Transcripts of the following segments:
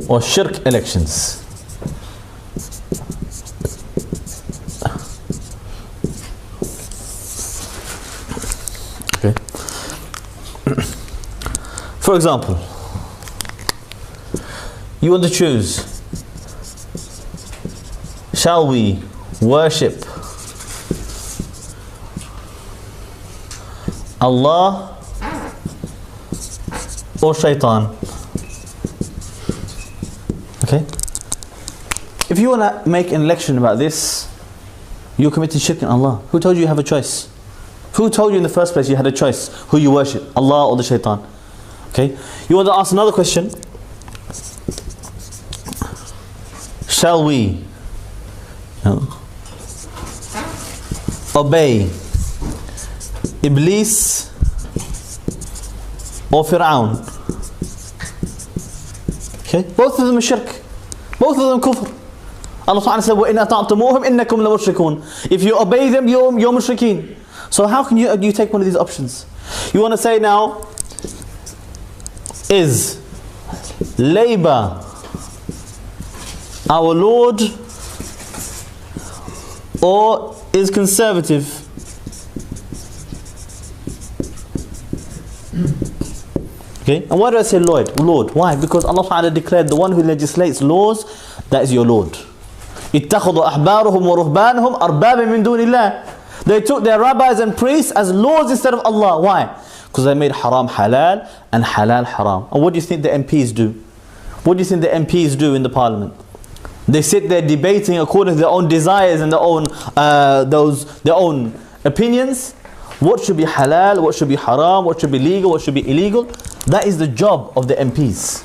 or shirk elections. Okay. For example, you want to choose, shall we worship Allah or Shaitan? Okay. If you want to make an election about this, you're committing shirk in Allah. Who told you you have a choice? Who told you in the first place you had a choice who you worship, Allah or the Shaitan? Okay. You want to ask another question? Shall we obey Iblis or Fir'aun? Okay, both of them are shirk. Both of them kufr. Allah Ta'ala said, وَإِنْ أَطَعْتُمُوهُمْ إِنَّكُمْ لَمُشْرِكُونَ. If you obey them, you're mushrikeen. So how can you take one of these options? You want to say now, is Labour our Lord or is Conservative? Okay, and why do I say Lord? Lord, why? Because Allah Ta'ala declared the one who legislates laws, that is your Lord. اتخذوا أحبارهم ورهبانهم أربابا من دون الله. They took their rabbis and priests as lords instead of Allah. Why? Because they made haram halal and halal haram. And what do you think the MPs do? What do you think the MPs do in the parliament? They sit there debating according to their own desires and their own opinions. What should be halal, what should be haram, what should be legal, what should be illegal. That is the job of the MPs.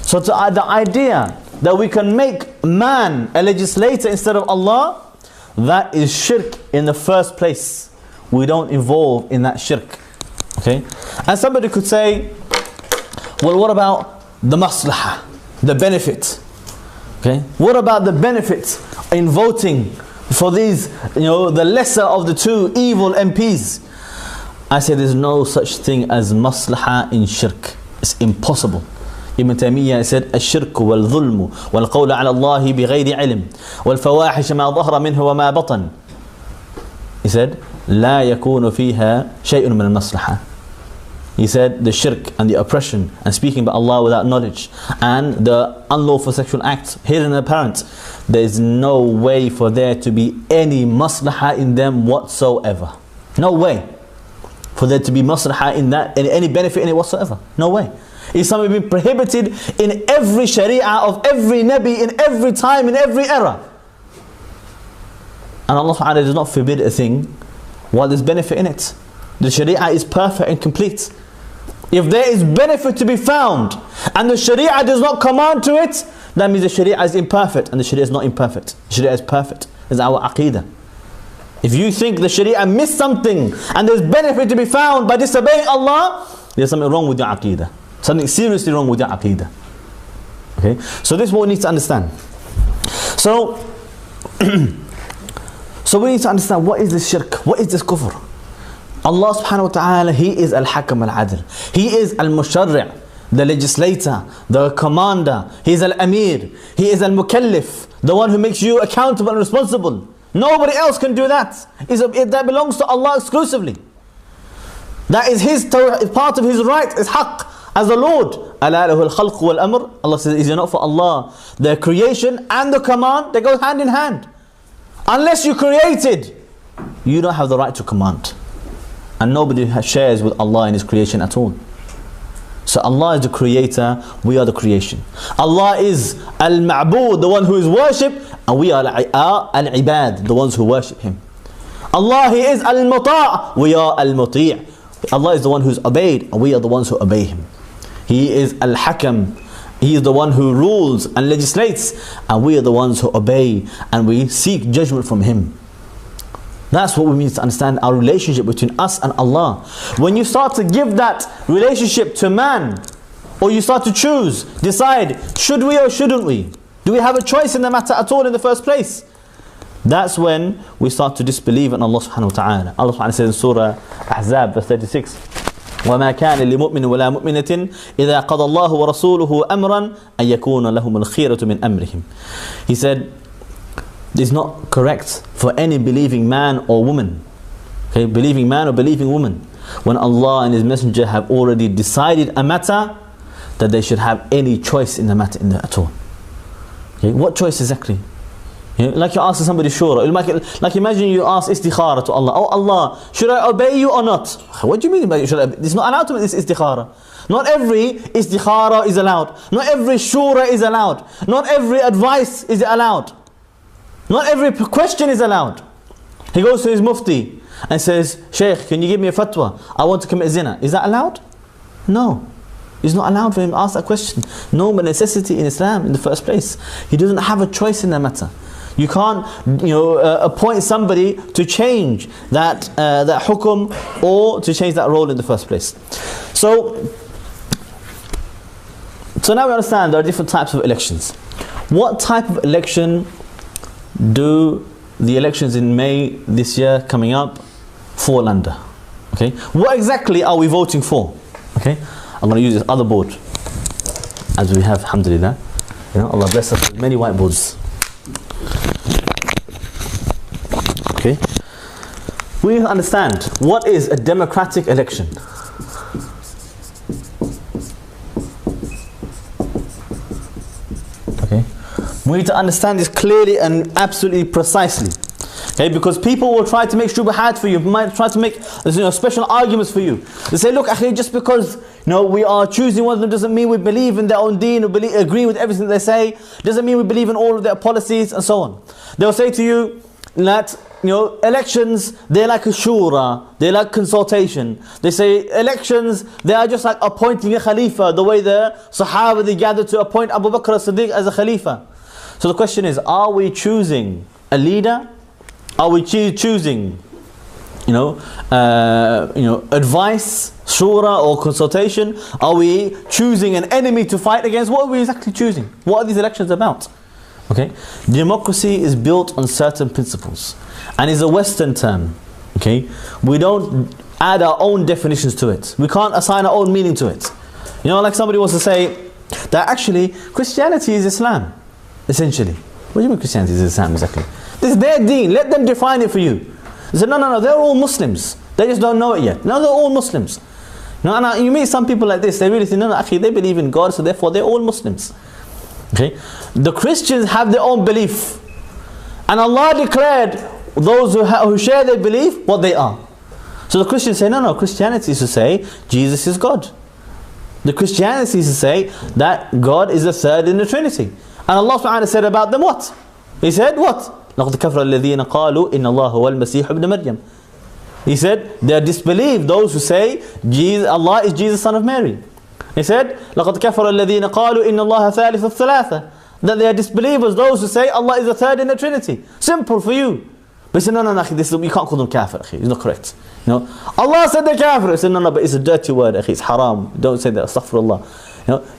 So the idea that we can make man a legislator instead of Allah, that is shirk in the first place. We don't involve in that shirk. Okay? And somebody could say, well, what about the maslahah, the benefit? Okay? What about the benefit in voting for these, the lesser of the two evil MPs? I say there's no such thing as maslahah in shirk. It's impossible. Ibn Taymiyyah said, الشرك والظلم والقول على الله بغير علم والفواحش ما ظهر منه وما بطن. He said, لا يكون فيها شيء من المصلحة. He said the shirk and the oppression and speaking about Allah without knowledge and the unlawful sexual acts, hidden and apparent, there is no way for there to be any maslahah in them whatsoever. No way for there to be maslahah in that, any benefit in it whatsoever. No way. It's something been prohibited in every sharia of every nabi, in every time, in every era. And Allah Ta'ala does not forbid a thing while there's benefit in it. The sharia is perfect and complete. If there is benefit to be found and the sharia does not command to it, that means the sharia is imperfect, and the sharia is not imperfect. The sharia is perfect. It's our aqeedah. If you think the sharia missed something and there's benefit to be found by disobeying Allah, there's something wrong with your aqeedah. Something seriously wrong with your aqeedah. Okay? So this is what we need to understand. So we need to understand, what is this shirk? What is this kufr? Allah subhanahu wa ta'ala, He is al-hakam al-adl. He is al-musharri', the legislator, the commander. He is al-amir. He is al-mukallif, the one who makes you accountable and responsible. Nobody else can do that. That belongs to Allah exclusively. That is His part of His right, is haqq, as the Lord. أَلَا لَهُ الْخَلْقُ وَالْأَمْرُ. Allah says, is it not for Allah the creation and the command? They go hand in hand. Unless you created, you don't have the right to command. And nobody shares with Allah in His creation at all. So Allah is the creator, we are the creation. Allah is al-ma'bood, the one who is worshipped, and we are al-ibad, the ones who worship Him. Allah, He is al-muta', we are al-muti'. Allah is the one who is obeyed, and we are the ones who obey Him. He is al-hakam, He is the one who rules and legislates, and we are the ones who obey and we seek judgment from Him. That's what we need to understand, our relationship between us and Allah. When you start to give that relationship to man, or you start to choose, decide, should we or shouldn't we? Do we have a choice in the matter at all in the first place? That's when we start to disbelieve in Allah subhanahu wa ta'ala. Allah subhanahu wa ta'ala says in Surah Ahzab verse 36, وما كان لمؤمن ولا مؤمنة إذا قضى الله ورسوله أمرا أن يكون لهم الخيرة من أمرهم. He said, it's not correct for any believing man or woman, okay, believing man or believing woman, when Allah and His Messenger have already decided a matter, that they should have any choice in the matter at all. Okay, what choice exactly? Like you're asking somebody shura. Like imagine you ask istikhara to Allah. Oh Allah, should I obey you or not? What do you mean by should I obey? It's not allowed to make this istikhara. Not every istikhara is allowed. Not every shura is allowed. Not every advice is allowed. Not every question is allowed. He goes to his mufti and says, Shaykh, can you give me a fatwa? I want to commit zina. Is that allowed? No. It's not allowed for him to ask that question. No necessity in Islam in the first place. He doesn't have a choice in that matter. You can't, appoint somebody to change that hukum or to change that role in the first place. So now we understand there are different types of elections. What type of election do the elections in May this year coming up fall under? Okay, what exactly are we voting for? Okay, I'm going to use this other board as we have, alhamdulillah. Allah bless us with many whiteboards. Okay, we need to understand what is a democratic election. Okay, we need to understand this clearly and absolutely precisely. Okay, because people will try to make shubahat for you, might try to make special arguments for you. They say, look, akhi, just because we are choosing one of them doesn't mean we believe in their own deen or agree with everything they say. Doesn't mean we believe in all of their policies and so on. They'll say to you that elections, they're like a shura, they're like consultation. They say elections, they are just like appointing a khalifa, the way the Sahaba they gathered to appoint Abu Bakr as-Siddiq as a khalifa. So the question is, are we choosing a leader? Are we choosing advice, shura or consultation? Are we choosing an enemy to fight against? What are we exactly choosing? What are these elections about? Okay, democracy is built on certain principles and is a Western term. Okay, we don't add our own definitions to it. We can't assign our own meaning to it. Like somebody wants to say that actually Christianity is Islam, essentially. What do you mean Christianity is Islam exactly? This is their deen. Let them define it for you. They say no, they're all Muslims. They just don't know it yet. No, they're all Muslims. No, you meet some people like this. They really think actually they believe in God, so therefore they're all Muslims. Okay, the Christians have their own belief, and Allah declared those who share their belief what they are. So the Christians say no, Christianity is to say Jesus is God. The Christianity is to say that God is the third in the Trinity. And Allah subhanahu said about them what? He said what? لَقَدْ كَفْرَ الَّذِينَ قَالُوا إِنَّ اللَّهَ هُوَ الْمَسِيحُ ابْنُ مَرْيَمَ. He said they are disbelieved, those who say Allah is Jesus son of Mary. He said لَقَدْ كَفَرَ الَّذِينَ قَالُوا إِنَّ اللَّهَ ثَالِثُ الثَّلَاثَةِ. That they are disbelievers, those who say Allah is the third in the Trinity. Simple for you. But he said no, this, you can't call them kafir. It's not correct. Allah said they're kafir. He said no, but it's a dirty word. It's haram. Don't say that. Astaghfirullah.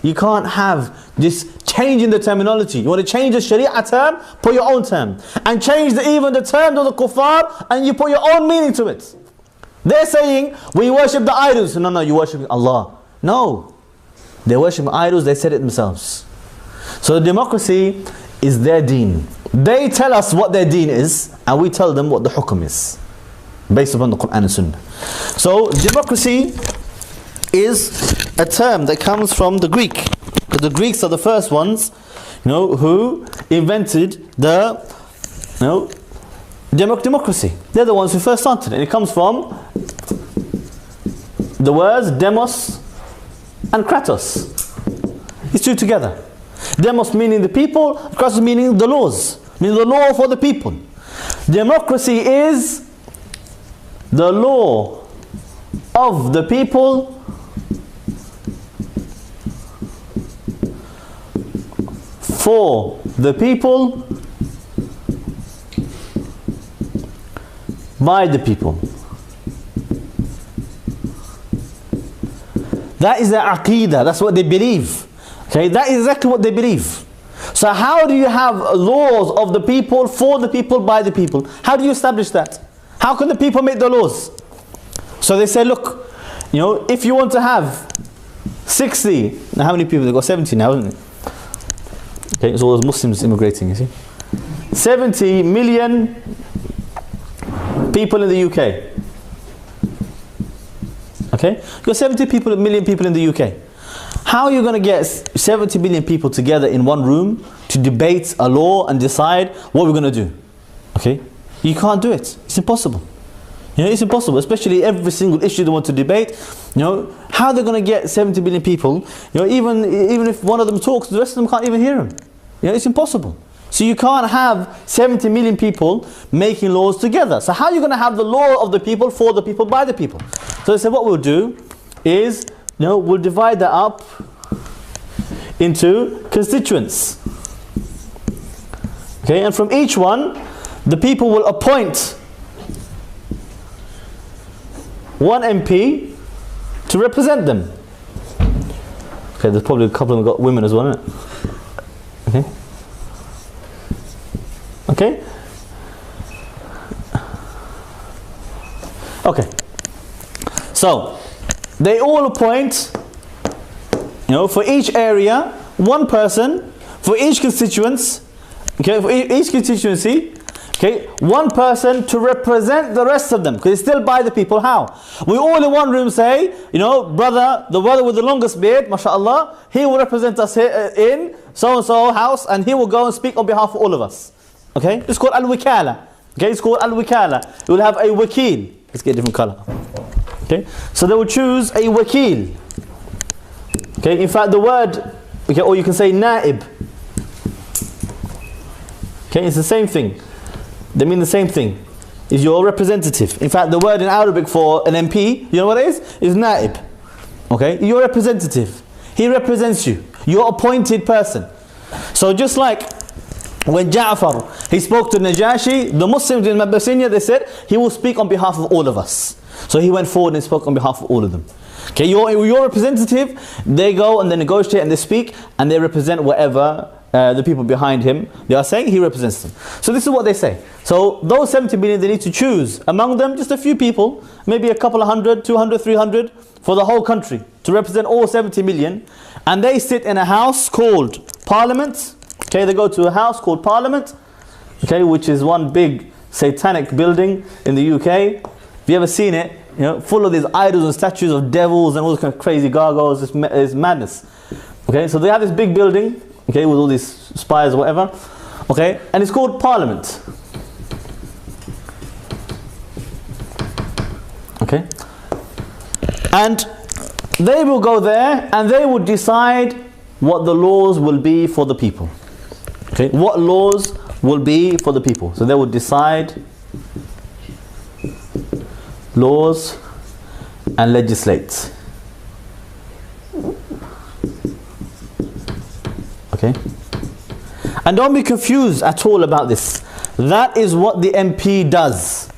You can't have this change in the terminology. You want to change the Sharia term, put your own term. And change even the term of the kuffar, and you put your own meaning to it. They're saying, we worship the idols. No, you worship Allah. No. They worship idols, they said it themselves. So the democracy is their deen. They tell us what their deen is, and we tell them what the hukum is, based upon the Quran and Sunnah. So democracy is a term that comes from the Greek. Because the Greeks are the first ones, who invented the, democracy. They're the ones who first started it. It comes from the words demos and kratos. It's two together. Demos meaning the people, kratos meaning the laws, meaning the law for the people. Democracy is the law of the people for the people by the people. That is their aqeedah, that's what they believe. Okay, that is exactly what they believe. So how do you have laws of the people, for the people, by the people? How do you establish that? How can the people make the laws? So they say, look, You know, if you want to have 60, now how many people? They've got 70 now, isn't it? Okay, it's all those Muslims immigrating, you see. 70 million people in the UK. Okay, you've got 70 million people in the UK. How are you going to get 70 million people together in one room to debate a law and decide what we're going to do? Okay, you can't do it. It's impossible. You know, it's impossible, especially every single issue they want to debate. You know, how are they going to get 70 million people? You know, even if one of them talks, the rest of them can't even hear him. You know, it's impossible. So you can't have 70 million people making laws together. So how are you going to have the law of the people, for the people, by the people? So they said what we'll do is, you know, we'll divide that up into constituents. Okay, and from each one, the people will appoint one MP to represent them. Okay, there's probably a couple of them got women as well, isn't it? Okay. Okay. Okay. So they all appoint, you know, for each area, one person, for each constituency, okay, for each constituency, okay, one person to represent the rest of them, because it's still by the people. How? We all in one room say, you know, brother, the brother with the longest beard, mashallah, he will represent us here in so-and-so house, and he will go and speak on behalf of all of us. Okay, it's called al-wikala. Okay, it's called al-wikala. You will have a wakil. Let's get a different color. Okay, so they will choose a wakil. Okay, in fact the word, okay, or you can say naib. Okay, it's the same thing. They mean the same thing. Is your representative. In fact, the word in Arabic for an MP, you know what it is? Is naib. Okay, your representative. He represents you. Your appointed person. So just like when Ja'far, he spoke to Najashi, the Muslims in Abyssinia, they said, he will speak on behalf of all of us. So he went forward and spoke on behalf of all of them. Okay, your representative, they go and they negotiate and they speak and they represent whatever the people behind him, they are saying, he represents them. So this is what they say. So those 70 million, they need to choose among them just a few people, maybe a couple of hundred, 200, 300, for the whole country, to represent all 70 million. And they sit in a house called Parliament. Okay, they go to a house called Parliament, okay, which is one big satanic building in the UK. If you ever seen it, you know, full of these idols and statues of devils and all this kind of crazy gargoyles, it's madness. Okay, so they have this big building, okay, with all these spires or whatever, okay, and it's called Parliament. Okay, and they will go there and they will decide what the laws will be for the people. Okay, what laws will be for the people. So they will decide laws and legislate. Okay, and don't be confused at all about this. That is what the MP does.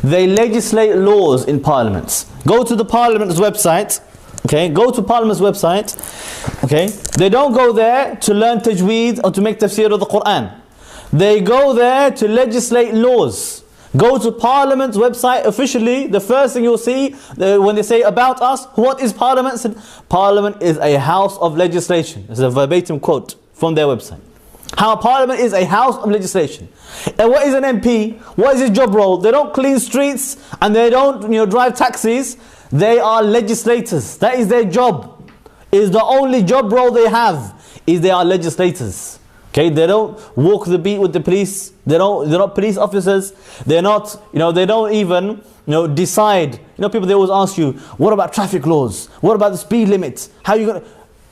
They legislate laws in parliaments. Go to the Parliament's website. Okay, go to Parliament's website. Okay, they don't go there to learn tajweed or to make tafsir of the Quran. They go there to legislate laws. Go to Parliament's website officially. The first thing you'll see when they say about us, what is Parliament? Parliament is a house of legislation. It's a verbatim quote from their website. How Parliament is a house of legislation. And what is an MP? What is his job role? They don't clean streets and they don't, you know, drive taxis. They are legislators. That is their job. Is the only job role they have. Is they are legislators. Okay, they don't walk the beat with the police. They're not police officers. They're not, you know, they don't even, you know, decide. You know, people, they always ask you, what about traffic laws? What about the speed limit? How are you going to...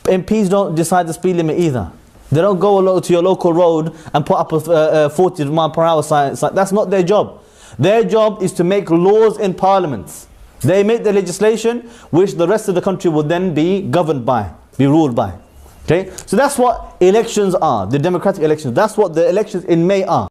MPs don't decide the speed limit either. They don't go to your local road and put up a 40 mile per hour sign. That's not their job. Their job is to make laws in parliaments. They make the legislation which the rest of the country will then be governed by, be ruled by. Okay, so that's what elections are, the democratic elections. That's what the elections in May are.